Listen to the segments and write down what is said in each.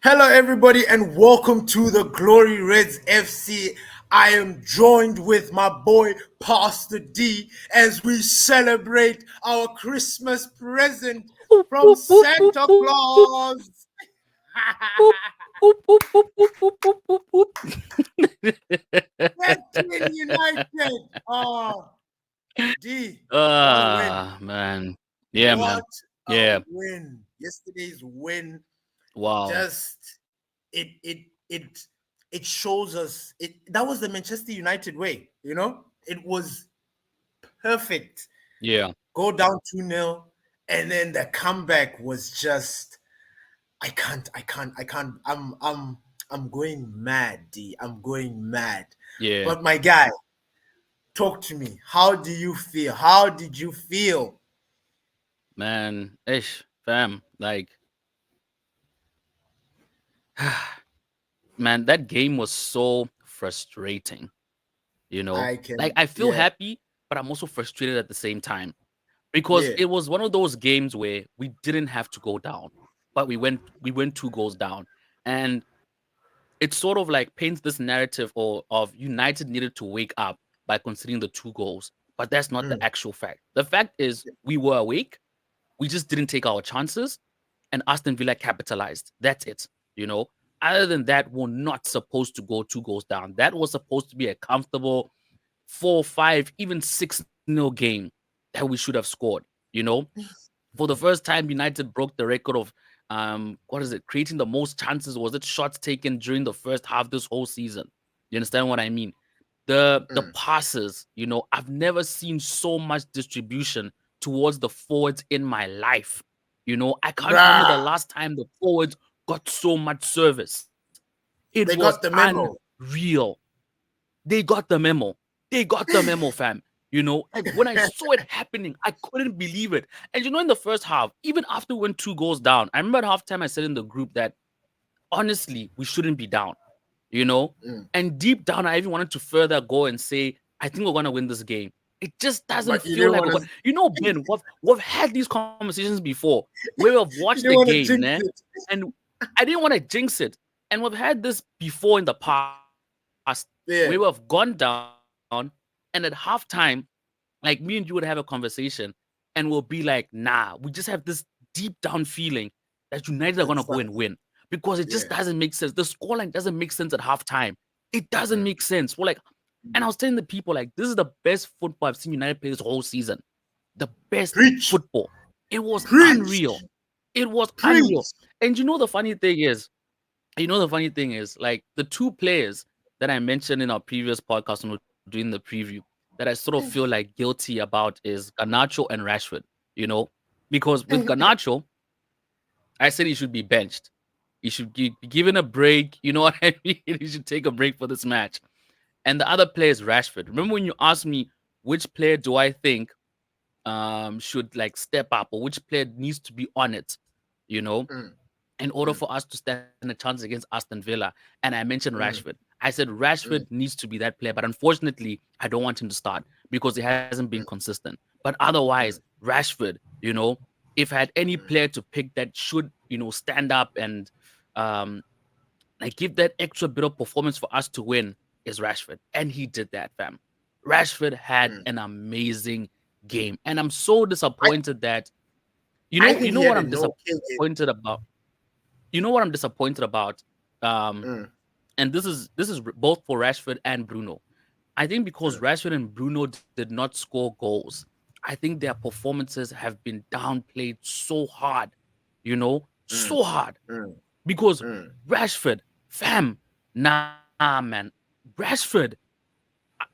Hello, everybody, and welcome to the Glory Reds FC. I am joined with my boy Pastor D as we celebrate our Christmas present Whoop, from whoop, whoop, whoop, Santa whoop, whoop, Claus. whoop, whoop, whoop, whoop, whoop, whoop, whoop, whoop. Get in United. D, what a win. Man. Yeah, man. What a Yeah. win. Yesterday's win Wow. just it it it it shows us that was the Manchester United way, It was perfect. Yeah. Go down 2-0, and then the comeback was just I'm going mad, D. I'm going mad. Yeah. But my guy, talk to me. How do you feel? How did you feel? Man. Ish, fam. Like, man, that game was so frustrating. You know, I like can I feel Yeah, happy, but I'm also frustrated at the same time because yeah. it was one of those games where we didn't have to go down, but we went 2 goals down. And it sort of like paints this narrative or of United needed to wake up by conceding the 2 goals, but that's not the Mm. actual fact. The fact is we were awake, we just didn't take our chances, and Aston Villa capitalized. That's it. You know, other than that, we're not supposed to go 2 goals down. That was supposed to be a comfortable 4-5, even 6-0 game that we should have scored. You know, for the first time, United broke the record of what is it? Creating the most chances. Was it shots taken during the first half this whole season? You understand what I mean? The Mm. passes, I've never seen so much distribution towards the forwards in my life. I can't remember the Bruh, last time the forwards got so much service. It they was got the memo. unreal. They got the memo. They got the memo, fam. Like when I saw it happening, I couldn't believe it. And in the first half, even after we went 2 goals down, I remember at halftime I said in the group that honestly, we shouldn't be down, you know? Mm. And deep down, I even wanted to further go and say, I think we're gonna win this game. It just doesn't But you feel didn't like want we're going. to. Ben, we've had these conversations before where we've watched You the didn't want to game, jinx né? it. And I didn't want to jinx it. And we've had this before in the past where we've gone Yeah. down, and at halftime, like me and you would have a conversation and we'll be like, nah, we just have this deep down feeling that United are gonna go and That's win fine. because it just doesn't Yeah. make sense. The scoreline doesn't make sense at halftime. It doesn't make Mm. sense. We're like, and I was telling the people like, this is the best football I've seen United play this whole season. The best Preach. football. It was Preach. unreal. It was unreal. Preach. And the funny thing is, like the two players that I mentioned in our previous podcast when we were doing the preview that I sort of feel like guilty about is Garnacho and Rashford, you know? Because with Garnacho, I said he should be benched. He should be given a break. You know what I mean? He should take a break for this match. And the other player is Rashford. Remember when you asked me which player do I think should like step up or which player needs to be on it, you know, Mm. in order Mm. for us to stand a chance against Aston Villa. And I mentioned Rashford. Mm. I said Rashford Mm. needs to be that player, but unfortunately, I don't want him to start because he hasn't been Mm. consistent. But otherwise, Mm. Rashford, if I had any Mm. player to pick that should, stand up and um like give that extra bit of performance for us to win is Rashford. And he did that, fam. Rashford had Mm. an amazing game. And I'm so I disappointed that you I know, think you he know had what a I'm no kill disappointed game. about? You know what I'm disappointed about? Um, Mm. and this is both for Rashford and Bruno. I think because Mm. Rashford and Bruno did not score goals, I think their performances have been downplayed so hard, Mm. so hard. Mm. Because Mm. Rashford, fam, nah, man, Rashford,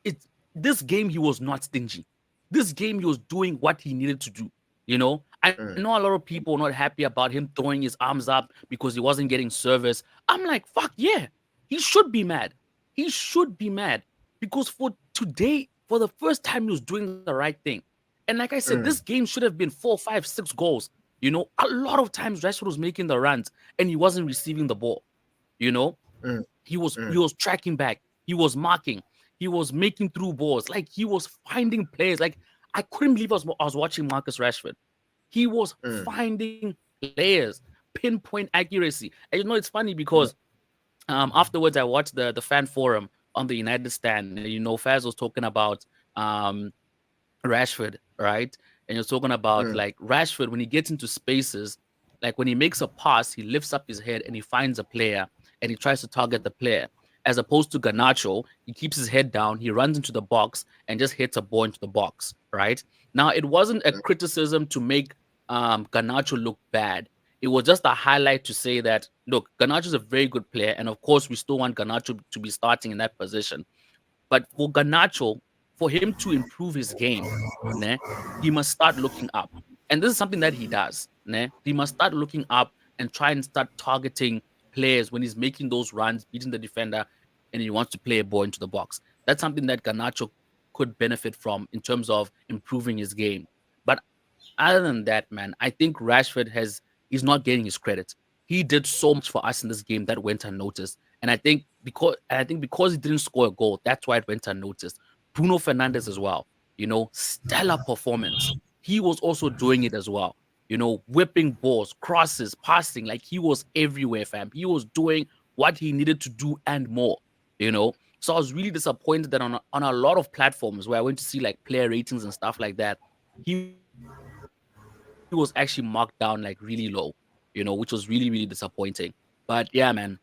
it this game he was not stingy. This game he was doing what he needed to do. I know a Mm. lot of people were not happy about him throwing his arms up because he wasn't getting service. I'm like, fuck yeah, he should be mad. He should be mad because for today, for the first time, he was doing the right thing. And like I said, this Mm. game should have been 4, 5, 6 goals. A lot of times Rashford was making the runs and he wasn't receiving the ball. You know, Mm. he was tracking back. He was marking. He was making through balls. Like he was finding players. Like I couldn't believe I was watching Marcus Rashford. He was Mm. finding players. pinpoint accuracy. And it's funny because afterwards I watched the fan forum on the United stand. Faz was talking about um Rashford, right? And you're talking about like Rashford when he gets into spaces, like when he makes a pass, he lifts up his head and he finds a player and he tries to target the player. As opposed to Garnacho, he keeps his head down, he runs into the box and just hits a ball into the box, right? Now, it wasn't a criticism to make Garnacho look bad. It was just a highlight to say that, look, Garnacho is a very good player. And of course, we still want Garnacho to be starting in that position. But for Garnacho, for him to improve his game, né, he must start looking up. And this is something that he does. Né? He must start looking up and try and start targeting players when he's making those runs, beating the defender, and he wants to play a ball into the box. That's something that Garnacho could benefit from in terms of improving his game. But other than that, man, I think Rashford he's not getting his credit. He did so much for us in this game that went unnoticed. And I think because he didn't score a goal, that's why it went unnoticed. Bruno Fernandes as well, stellar performance. He was also doing it as well. Whipping balls, crosses, passing, like he was everywhere, fam. He was doing what he needed to do and more, you know. So I was really disappointed that on a lot of platforms where I went to see like player ratings and stuff like that, he was actually marked down like really low, which was really, really disappointing. But yeah, man,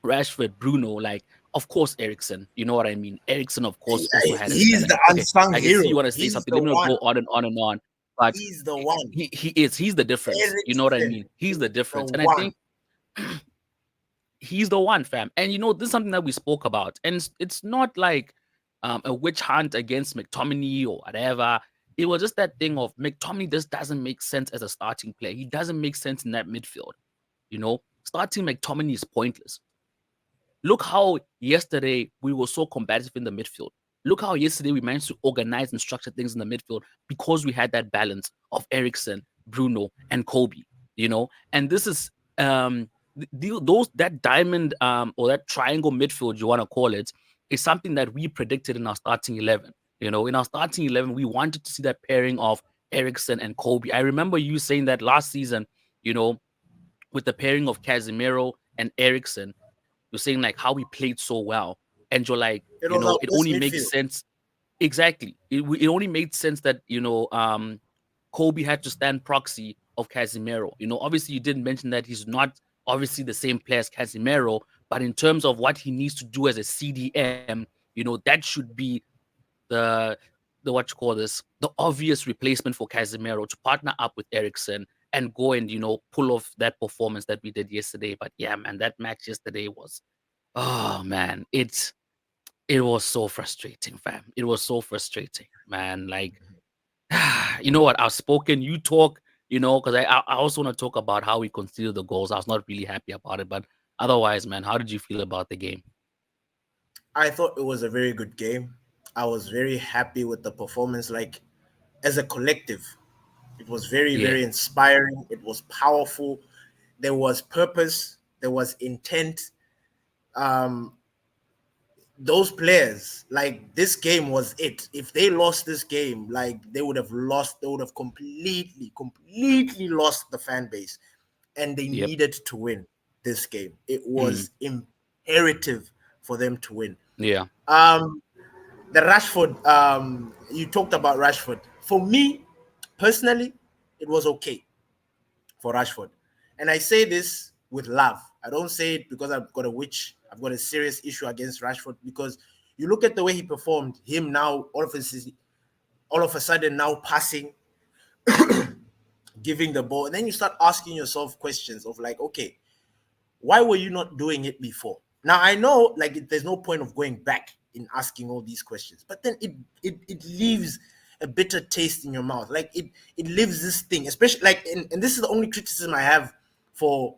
Rashford, Bruno, like, of course, Ericsson. You know what I mean? Ericsson, of course, also had his talent. Okay, He's I the can see you want to unsung say something. Let hero. me not go He's on the and on one. and on. But He's the one. he's the difference. You know what I mean? Eriksen He's the is difference. the And I think one. he's the one, fam. And this is something that we spoke about. And it's not like a witch hunt against McTominay or whatever. It was just that thing of McTominay just doesn't make sense as a starting player. He doesn't make sense in that midfield. Starting McTominay is pointless. Look how yesterday we were so combative in the midfield. Look how yesterday we managed to organize and structure things in the midfield because we had that balance of Ericsson, Bruno, and Kobe. And this is those that diamond or that triangle midfield you want to call it is something that we predicted in our starting 11. In our starting 11, we wanted to see that pairing of Ericsson and Kobe. I remember you saying that last season, you know, with the pairing of Casemiro and Ericsson, you're saying like how we played so well, and you're like, It was our it best only makes midfield. sense. Exactly, it only made sense that Kobe had to stand proxy of Casemiro. Obviously you didn't mention that he's not obviously the same player as Casemiro, but in terms of what he needs to do as a CDM, that should be the the what you call this, the obvious replacement for Casemiro to partner up with Ericsson and go and pull off that performance that we did yesterday. But yeah, man, that match yesterday was, oh man, it was so frustrating, fam. It was so frustrating, man. Like, you know what? I've spoken. You talk. Because I also want to talk about how we conceded the goals. I was not really happy about it, but otherwise, man, how did you feel about the game? I thought it was a very good game. I was very happy with the performance. Like as a collective, it was very, Yeah. very inspiring. It was powerful. There was purpose. There was intent. Um, those players, like this game was it. If they lost this game, like they would have lost. They would have completely, completely lost the fan base, and they Yep. needed to win this game. It Mm. was imperative for them to win. Yeah. Um, the Rashford, you talked about Rashford. For me, personally, it was okay for Rashford. And I say this with love. I don't say it because I've got a serious issue against Rashford, because you look at the way he performed, him now all of a sudden now passing, giving the ball, and then you start asking yourself questions of like, okay, why were you not doing it before? Now I know like there's no point of going back in asking all these questions, but then it leaves a bitter taste in your mouth. Like it leaves this thing, especially like, and this is the only criticism I have for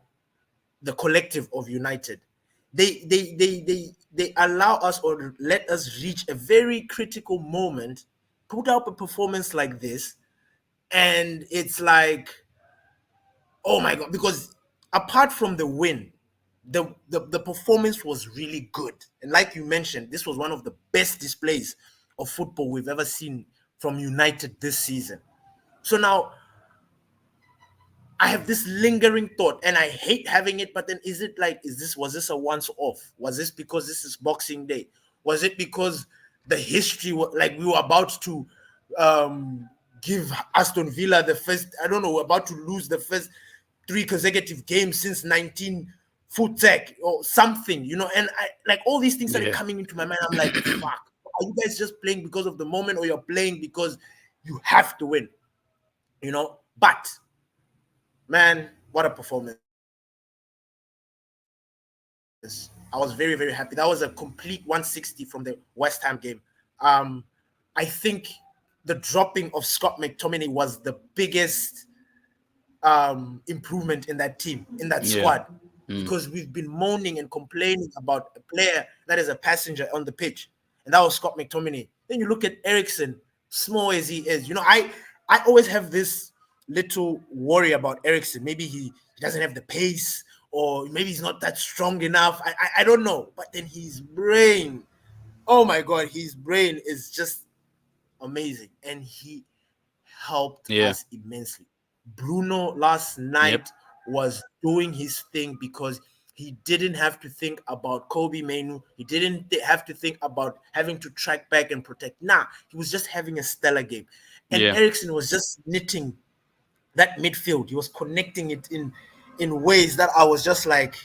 the collective of United. They allow us or let us reach a very critical moment, put up a performance like this, and it's like, oh my god, because apart from the win, the performance was really good. And like you mentioned, this was one of the best displays of football we've ever seen from United this season. So now I have this lingering thought, and I hate having it. But then, was this a once off? Was this because this is Boxing Day? Was it because the history, like we were about to give Aston Villa the first? I don't know, we're about to lose the first three consecutive games since 19 foot tech or something, And I like all these things started Yeah. coming into my mind. I'm like, fuck, are you guys just playing because of the moment, or you're playing because you have to win? But man, what a performance. I was very, very happy. That was a complete 160 from the West Ham game. I think the dropping of Scott McTominay was the biggest improvement in that team, in that squad, Yeah. because we've been moaning and complaining about a player that is a passenger on the pitch, and that was Scott McTominay. Then you look at Ericsson, small as he is. I always have this little worry about Ericsson. Maybe he doesn't have the pace, or maybe he's not that strong enough. I don't know. But then his brain, oh my God, his brain is just amazing, and he helped Yeah. us immensely. Bruno last Yep. night was doing his thing because he didn't have to think about Kobe Mainu. He didn't have to think about having to track back and protect. Nah, he was just having a stellar game. And Yeah. Ericsson was just knitting that midfield. He was connecting it in ways that I was just like,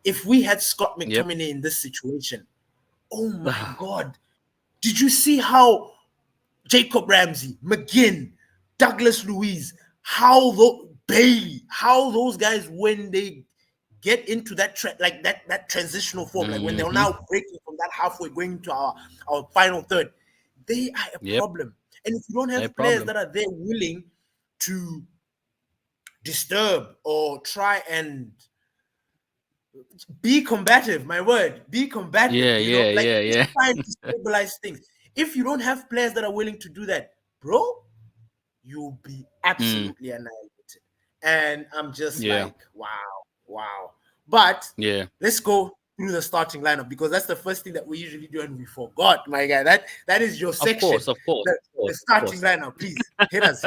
if we had Scott Yep. McTominay in this situation, oh my God. Did you see how Jacob Ramsey, McGinn, Douglas Luiz, Bailey, how those guys, when they get into that transitional form, like when they're Hmm. now breaking from that halfway going into our final third, they are a Yep. problem. And if you don't No have players problem. that are there willing to disturb or try and be combative, my word, be combative, Yeah. Yeah. like Yeah. just Yeah. trying to stabilize things. If you don't have players that are willing to do that, bro, you'll be Mm. absolutely annihilated. And I'm just Yeah. like, wow, wow. But Yeah. let's go through the starting lineup, because that's the first thing that we usually do, and we forgot, my guy. That is your Of course. section. Of course. The, Of the course. Of starting course. lineup, please. Hit us.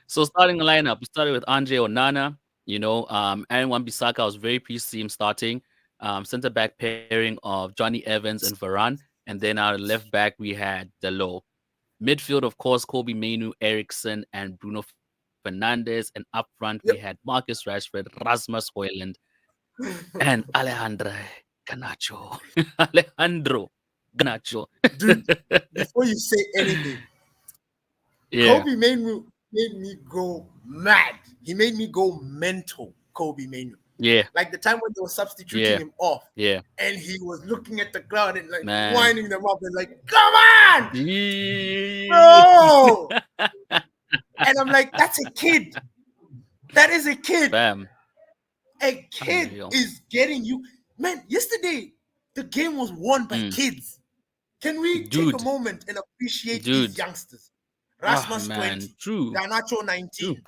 So starting the lineup, we started with Andre Onana. Aaron Wan-Bissaka, I was very pleased to see him starting. Center back pairing of Johnny Evans and Varane, and then our left back we had Delo. Midfield, of course, Kobe Mainu, Ericsson, and Bruno Fernandes, and up front we had Yep. Marcus Rashford, Rasmus Hoyland, and Alejandro Garnacho. Alejandro Garnacho. Dude, before you say anything, Yeah, Kobe made me go mad. He made me go mental. Kobe Manu. yeah, Like the time when they were substituting yeah, him off, yeah, and he was looking at the crowd and like man. winding them up and like, "Come on, Gee. bro!" And I'm like, "That's a kid. That is a kid. Fam, A kid unreal. is getting you, man." Yesterday, the game was won by Mm. kids. Can we take a Dude, moment and appreciate these dude. youngsters? Ah, Rasmus man. 20, True, Garnacho true. 19,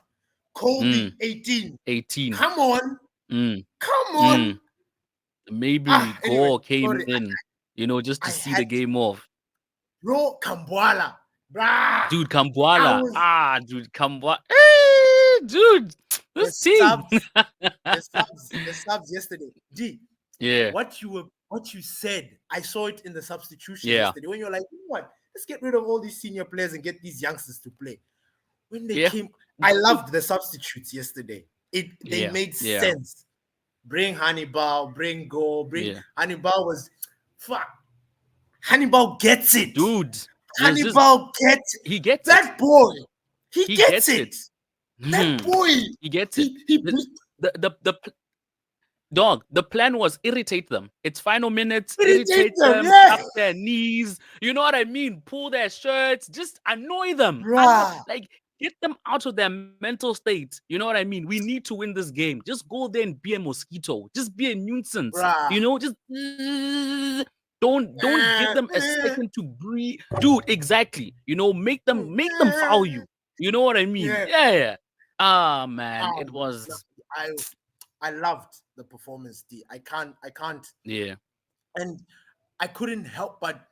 Kobe Mm. 18. 18. Come on, Mm. come on. Mm. Maybe Anyway, Gore came sorry, in, just I to see the had to. game off. Bro, Kambuala. Brah. Dude, I Kambuala. was Dude, Kambuala. Hey, dude, the this team. subs, the subs yesterday. D, Yeah, what you said, I saw it in the substitutions yeah, yesterday when you're like, you know what? Let's get rid of all these senior players and get these youngsters to play. When they yeah, came, I loved the substitutes yesterday. They yeah, made yeah, sense. Bring Hannibal, bring Go, bring yeah. Hannibal was fuck. Hannibal gets it. Dude, there's just Hannibal gets it. he gets it. That boy. He He gets gets it. it. That Hmm. boy. He gets it. He The dog, the plan was irritate them. It's final minutes, irritate irritate them. them, Yeah. tap their knees. You know what I mean? Pull their shirts, just annoy them. Bruh. Like get them out of their mental state. You know what I mean? We need to win this game. Just go there and be a mosquito. Just be a nuisance. Bruh. Just don't give them a second to breathe. Dude, exactly. Make them foul you. You know what I mean? Yeah. Yeah, yeah. Ah man, it No, was I loved the performance, D. I can't yeah. and I couldn't help but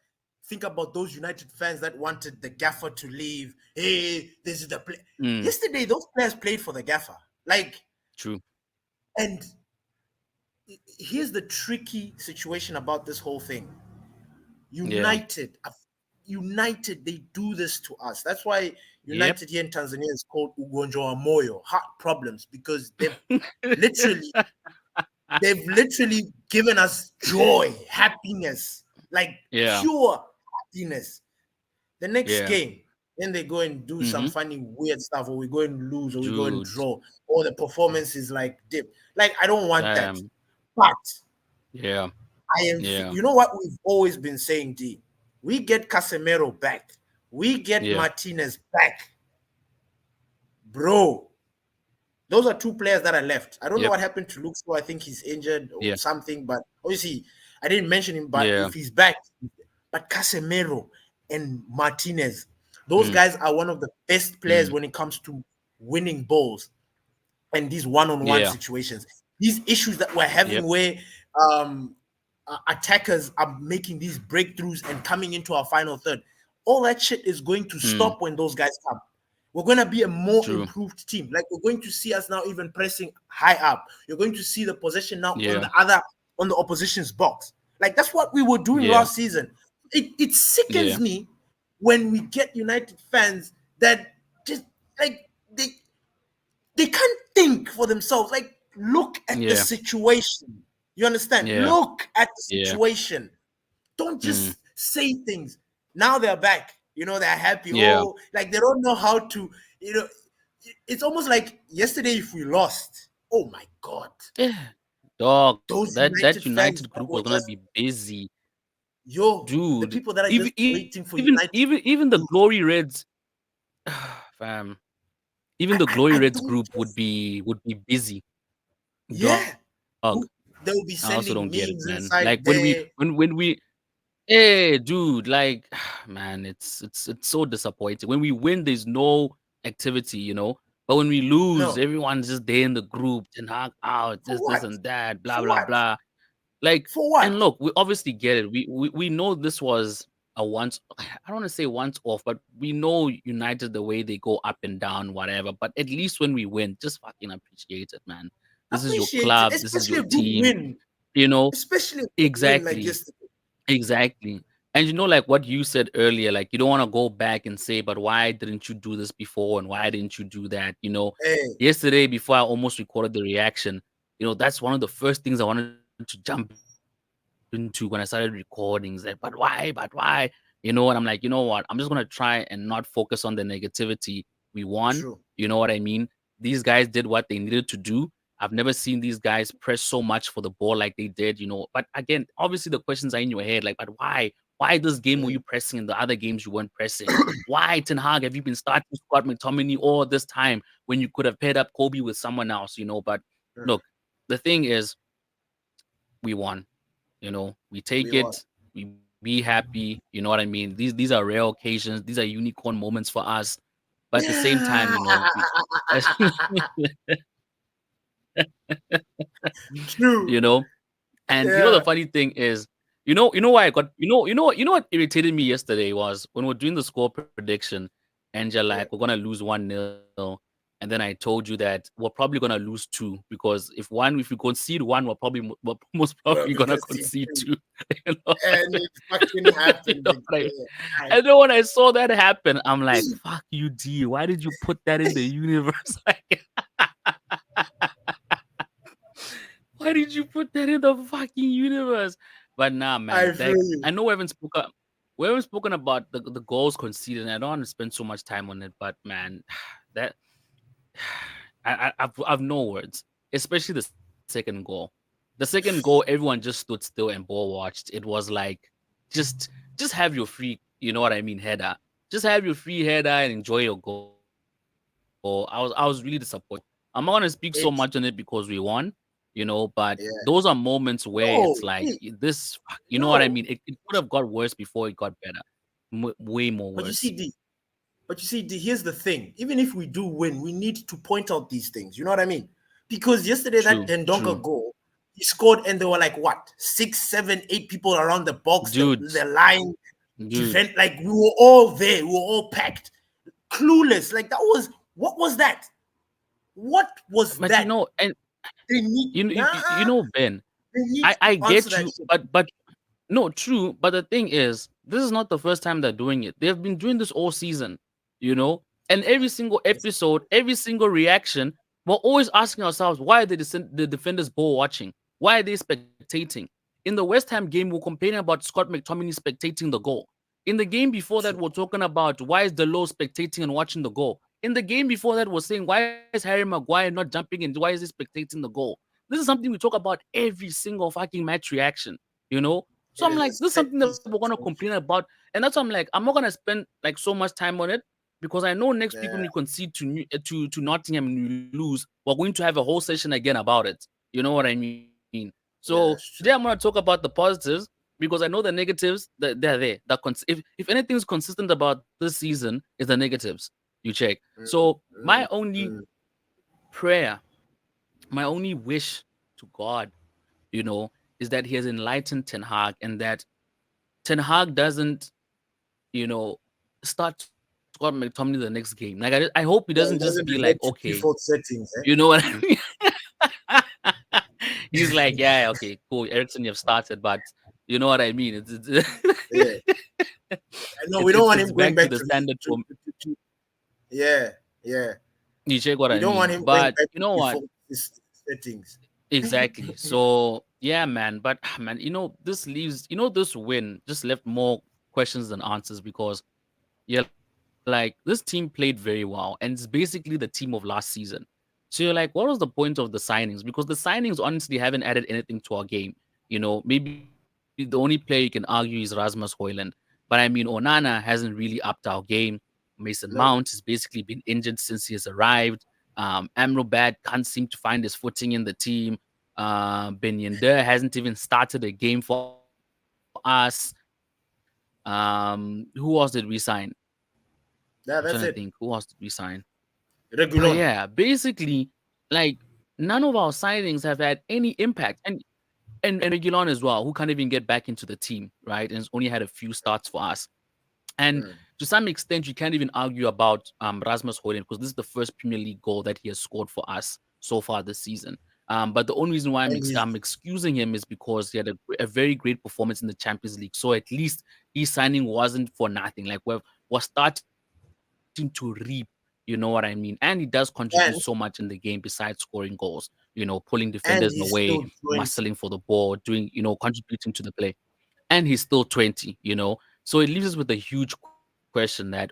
think about those United fans that wanted the gaffer to leave. Hey, this is the play. Mm. Yesterday, those players played for the gaffer. Like, True. and here's the tricky situation about this whole thing. Yeah. United, United, they do this to us. That's why Yep. United here in Tanzania is called ugonjwa wa moyo, heart problems, because literally, they've literally given us joy, happiness, like Yeah. pure happiness. The next Yeah. game, then they go and do some Mm-hmm. funny weird stuff, or we go and lose, or we go and Dude. draw, or the performance is like dip. Like, I don't want that. Um. But Yeah. I am, Yeah. you know what we've always been saying, D? We get Casemiro back, we get Yeah. Martinez back, bro. Those are two players that are left. I don't know Yep. what happened to Luke Shaw. I think he's injured or Yeah. something, but obviously I didn't mention him. But Yeah. if he's back, but Casemiro and Martinez, those Mm. guys are one of the best players Mm. when it comes to winning balls and these one-on-one Yeah. situations. These issues that we're Yep. having where um, attackers are making these breakthroughs and coming into our final third, all that shit is going to Mm. stop when those guys come. We're going to be a more True. improved team. Like, we're going to see us now even pressing high up. You're going to see the possession now Yeah. on the opposition's box. Like, that's what we were doing Yeah. last season. It sickens Yeah. me when we get United fans that just like they can't think for themselves. Like, look at the Yeah. situation. You understand? Yeah. Look at the Yeah. situation. Don't Mm. just say things. Now they're back. They're happy. Yeah. Oh, like they don't know how to, it's almost like yesterday if we lost. Oh my God. Yeah. Dog. Those That United fans United that group were was gonna just, be busy, the dude. people that are just waiting for United to Even the lose. Glory Reds, fam. Even I, the I, Glory I Reds don't group just, would be busy, yeah. dog. They'll be I also don't sending get it, memes man. inside Like there. when we hey dude, like man, it's so disappointing. When we win, there's no activity. But when we lose, No. everyone's just there in the group and hang out, For this what? and that, blah For blah what? blah. Like, For and what? look, we obviously get it. We know this was a once. I don't want to say once off, but we know United the way they go up and down, whatever. But at least when we win, just fucking appreciate it, man. This is your Appreciate it, club. This is especially your a good team. win. You know Especially a good win like exactly, yesterday. exactly. And like what you said earlier, like you don't want to go back and say, but why didn't you do this before, and why didn't you do that? Hey, Yesterday before I almost recorded the reaction, that's one of the first things I wanted to jump into when I started recording. It's like, but why? But why? And I'm like, you know what? I'm just gonna try and not focus on the negativity. We won. true. You know what I mean? These guys did what they needed to do. I've never seen these guys press so much for the ball like they did. But again, obviously the questions are in your head, like, but why? Why this game were Mm, you pressing and the other games you weren't pressing? Why, Ten Hag, have you been starting Scott McTominay all this time when you could have paired up Kobe with someone else? But mm. look, the thing is, we won. We We take won. it, we be happy. You know what I mean? These are rare occasions. These are unicorn moments for us. But at the same time, we True. you know, and the Yeah. funny thing is, why I got what irritated me yesterday was when we're doing the score prediction and you're like, Yeah. we're gonna lose 1-0. And then I told you that we're probably gonna lose two because if we concede one, we're most Well, probably gonna because he concede too. two. You know? And it fucking You happened know what I mean? again. I, And then when I saw that happen, I'm like, "Fuck you, D. Why did you put that in the universe? Like, why did you put that in the fucking universe?" But nah, I man. feel Like, you. I know we haven't spoken about the goals conceded. And I don't want to spend so much time on it, but man, that I've no words, especially the second goal. The second goal, everyone just stood still and ball watched. It was like, just just have your free, you know what I mean, header. Just have your free header and enjoy your goal. I was really disappointed. I'm not gonna speak so much on it because we It's won, but those are yeah. moments where it's like No, this, you know what I mean? It no. could have got worse before it got better. Way more But you worse. see, D. But you see, D, here's the thing. Even if we do win, we need to point out these things. You know what I mean? Because yesterday that True, Dendonka true, goal, he scored, and there were like what, 6, 7, 8 people around the box, dude, the line, dude. defend. Like, we were all there, we were all packed, clueless. Like, that was what was that? What was But that? They need Ben, they need I to answer get that you, shit. but no, true. But the thing is, this is not the first time they're doing it. They've been doing this all season, you know. And every single episode, every single reaction, we're always asking ourselves, why are the defenders ball watching? Why are they spectating? In the West Ham game, we're complaining about Scott McTominay spectating the goal. In the game before that, True. we're talking about why is Delo spectating and watching the goal. In the game before that, we're saying why is Harry Maguire not jumping in? Why is he spectating the goal? This is something we talk about every single fucking match reaction, you know. So It I'm is like, a this is set something that piece we're gonna complain situation. about, and that's why I'm like, I'm not gonna spend like so much time on it because I know next week when Yeah, we concede to Nottingham and we lose, we're going to have a whole session again about it. You know what I mean? So yeah, today that's I'm gonna true. talk about the positives because I know the negatives that they're there. If anything's consistent about this season is the negatives. You check. Mm, So my mm, only mm. prayer, my only wish to God, is that He has enlightened Ten Hag and that Ten Hag doesn't, start Scott McTominay the next game. Like I hope he doesn't just Yeah, be it like, doesn't okay, revert to default settings, you eh? know what I mean? He's like, yeah, okay, cool, Ericsson, you've started, but you know what I mean? Yeah. I know we don't want It's him going back to back the standard for yeah, yeah. you check what We I don't want mean. him going But back you to know what? default settings. Exactly. So yeah, man. But man, this win just left more questions than answers because you're like, this team played very well, and it's basically the team of last season. So you're like, what was the point of the signings? Because the signings honestly haven't added anything to our game. Maybe the only player you can argue is Rasmus Hoyland. But I mean, Onana hasn't really upped our game. Mason Mount No. has basically been injured since he has arrived. Amrabat can't seem to find his footing in the team. Ben Yedder hasn't even started a game for us. Who else did we sign? I'm trying to think. Who Yeah, else did that's we it. sign? But yeah, Regulon. basically, like none of our signings have had any impact, and Regulon as well, who can't even get back into the team, right? And has only had a few starts for us. And Mm. to some extent, you can't even argue about Rasmus Højlund because this is the first Premier League goal that he has scored for us so far this season. But the only reason why And he's I'm excusing him is because he had a very great performance in the Champions League. So at least his signing wasn't for nothing. Like we're starting to reap, you know what I mean? And he does contribute so much in the game and besides scoring goals. Pulling defenders away, and he's muscling still for the 20. ball, contributing to the play, and he's still 20. So it leaves us with a huge question that,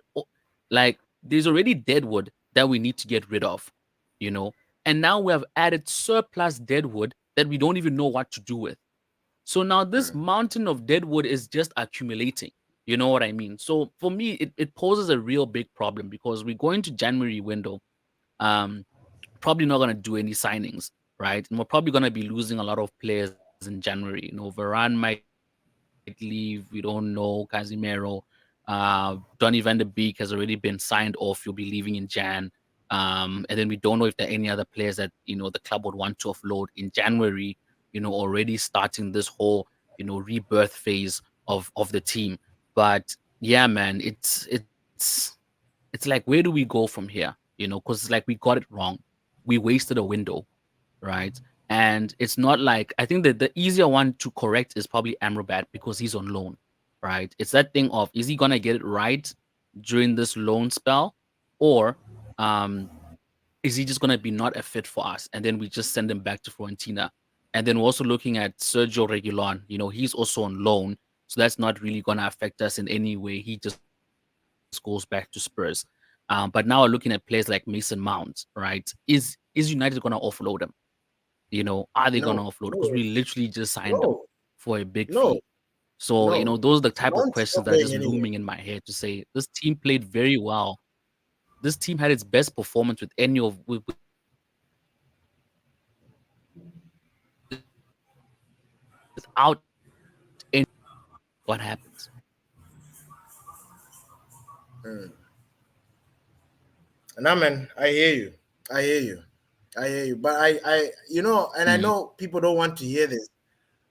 like, there's already deadwood that we need to get rid of, you know, and now we have added surplus deadwood that we don't even know what to do with. So now this Mm. mountain of deadwood is just accumulating. You know what I mean? So for me, it poses a real big problem because we go into January window, um, probably not going to do any signings, right? And we're probably going to be losing a lot of players in January. Varane might leave. We don't know. Casemiro, Donny van de Beek has already been signed off. You'll be leaving in Jan. And then we don't know if there are any other players that the club would want to offload in January. Already starting this whole rebirth phase of the team. But yeah, man, it's like, where do we go from here? Because it's like we got it wrong. We wasted a window, right? And it's not like, I think that the easier one to correct is probably Amrabat because he's on loan, right? It's that thing of, is he gonna get it right during this loan spell, or um is he just gonna be not a fit for us, and then we just send him back to Fiorentina? And then we're also looking at Sergio Regulon. He's also on loan, so that's not really gonna affect us in any way. He just goes back to Spurs. But now we're looking at players like Mason Mount, right? Is United gonna offload him? Are they gonna offload? No, Because we no, literally just signed him no, for a big fee. no, So, no. those are the type of Mount's questions not that are going just anywhere. looming in my head to say this team played very well. This team had its best performance without any of these players. And then all of a sudden, what happens? Mm. And I mean, I hear you. I hear you. I hear you. But and I Mm, know people don't want to hear this,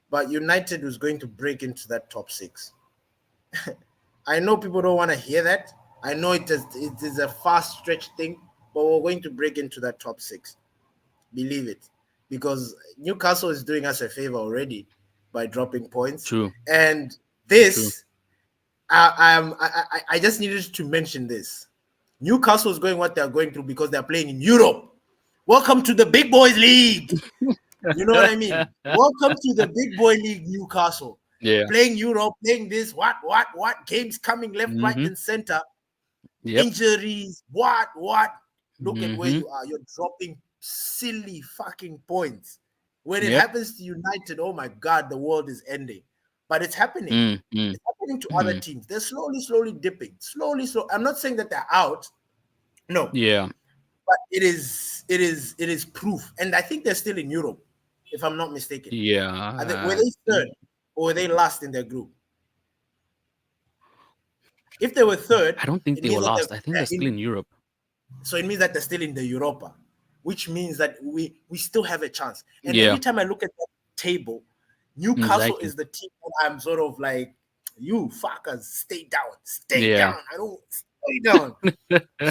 but United was going to break into that top six. I know people don't want to hear that. I know it is a fast stretch thing, but we're going to break into that top six. Believe it, because Newcastle is doing us a favor already by dropping points, True. and True. this I just needed to mention this. Newcastle is going what they're going through because they're playing in Europe. Welcome to the Big Boys League. You know what I mean? Welcome to the Big Boy League, Newcastle. Yeah. Playing Europe, playing this, what? Games coming left, right, Mm-hmm. and center. Yep. Injuries, what? Look at where Mm-hmm. you are. You're dropping silly fucking points. When it Yep. happens to United, oh my God, the world is ending. But it's happening. Mm, mm, It's happening to other mm. teams. They're slowly dipping. Slowly. I'm not saying that they're out. No, Yeah. but it is proof. And I think they're still in Europe, if I'm not mistaken. Were Yeah. they third or were they last in their group? If they were third, I don't think it they were means that lost. I think they're they're still in. in Europe. So it means that they're still in the Europa, which means that we still have a chance. And Yeah. every time I look at that table, Newcastle Exactly. is the team that I'm sort of like, you fuckers, stay down, stay Yeah. down. I don't stay down.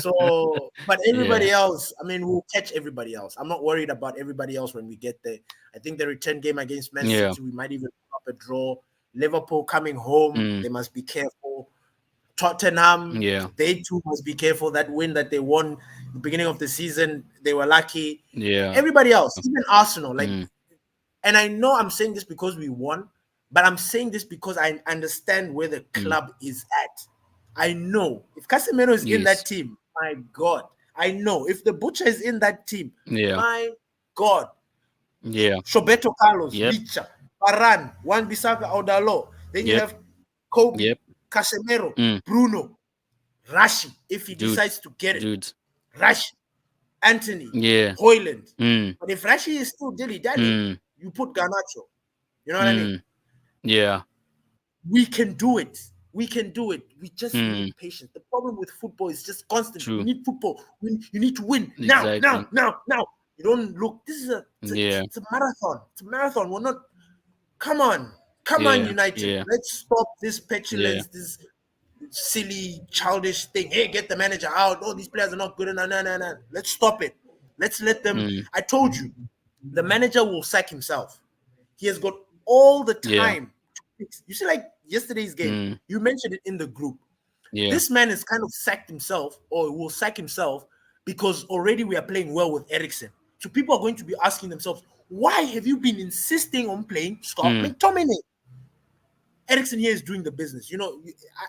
So, but Yeah. everybody else, I mean, we'll catch everybody else. I'm not worried about everybody else when we get there. I think the return game against Man Yeah. City, we might even pick up a draw. Liverpool coming home, Mm, they must be careful. Tottenham, yeah. they too must be careful. That win that they won the beginning of the season, they were lucky. Yeah. Everybody else, even Arsenal, like, Mm, and I know I'm saying this because we won, but I'm saying this because I understand where the mm. club is at. I know if Casemiro is in that Yes. team, my God. I know if the Butcher is in that team, Yeah. my God. Yeah. Shobeto Carlos, Yep. Licha, Varane, Wan Bissaka Odalo. Then you Yep. have Kobe, Yep. Casemiro, Mm. Bruno, Rashi, if he Dude. decides to get it. Dude. Rashi, Anthony, Yeah. Hoyland. Mm. But if Rashi is still dilly-dallying, Mm. you put Garnacho. You know what I mean? Mm. Yeah. We can do it. We can do it. We just Mm. need patience. The problem with football is just constant. We True. need football. You need to win now. Exactly. You don't look. This is Yeah. it's a marathon. It's a marathon. We're not. Come on, Yeah. United. Yeah. Let's stop this Yeah. petulance, this silly, childish thing. Hey, get the manager out. Oh, these players are not good enough. No. Let's stop it. Let's let them. Mm. I told you, the manager will sack himself. He has got all the Yeah. time to fix. You see, like yesterday's game, Mm. you mentioned it in the group. Yeah. This man has kind of sacked himself, or will sack himself, because already we are playing well with Ericsson. So people are going to be asking themselves, why have you been insisting on playing Scott Mm. McTominay? Ericsson here is doing the business. You know,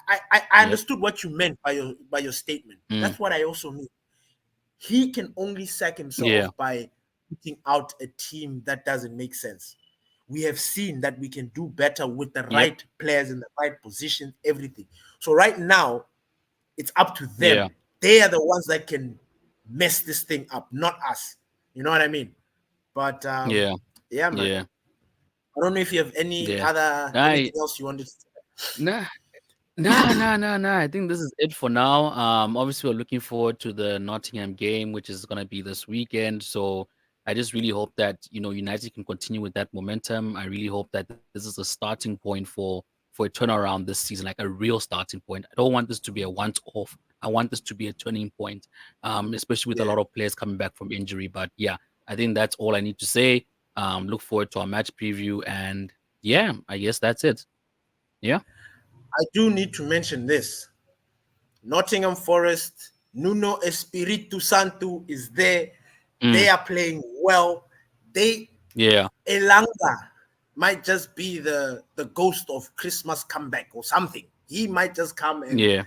I Yep. understood what you meant by your statement. Mm. That's what I also mean. He can only sack Yeah. himself by putting out a team that doesn't make sense. We have seen that we can do better with the Yep. right players in the right position, everything. So right now, it's up to Yeah. them. They are the ones that can mess this thing up, not us. You know what I mean? But Yeah. yeah, man. Yeah. I don't know if you have Yeah. anything I else you wanted to say. nah. Nah. I think this is it for now. Obviously, we're looking forward to the Nottingham game, which is gonna be this weekend. So I just really hope that United can continue with that momentum. I really hope that this is a starting point for a turnaround this season, like a real starting point. I don't want this to be a once-off. I want this to be a turning point, especially with a Yeah. lot of players coming back from injury. But yeah, I think that's all I need to say. Look forward to our match preview, and yeah, I guess that's it. Yeah. I do need to mention this. Nottingham Forest, Nuno Espiritu Santo is there. Mm, They are playing well. They yeah. Elanga might just be the ghost of Christmas comeback or something. He might just come and Yeah.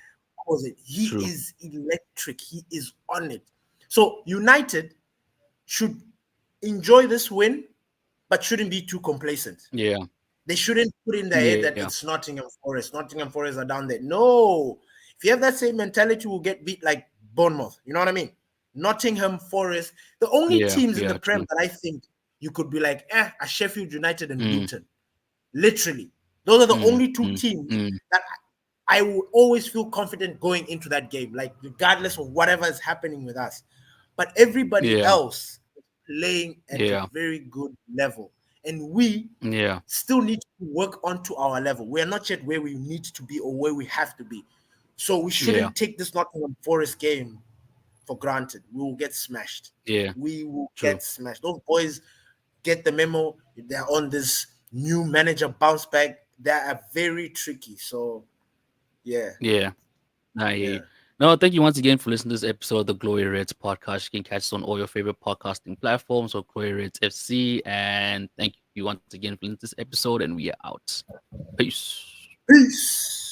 cause it. He True. is electric. He is on it. So United should enjoy this win, but shouldn't be too complacent. Yeah. They shouldn't put in their head Yeah. that it's Nottingham Forest. Nottingham Forest are down there. No. If you have that same mentality, we'll get beat like Bournemouth. You know what I mean? Nottingham Forest. The only Yeah. teams in the Yeah. Prem True. that I think you could be like, are Sheffield United and Mm, Luton. Literally. Those are the mm, only two mm, teams mm. that I will always feel confident going into that game, like regardless of whatever is happening with us. But everybody Yeah. else is playing at a Yeah. very good level. And we Yeah. still need to work onto our level. We are not yet where we need to be or where we have to be. So we Yeah. shouldn't take this Nottingham Forest game for granted. We will get smashed. Yeah. We will True. get smashed. Those boys get the memo. They're on this new manager bounce back. They are very tricky. So yeah, Yeah. I hear you. yeah. No, thank you once again for listening to this episode of the Glory Reds podcast. You can catch us on all your favorite podcasting platforms or Glory Reds FC. And thank you once again for listening to this episode. And we are out. Peace. Peace.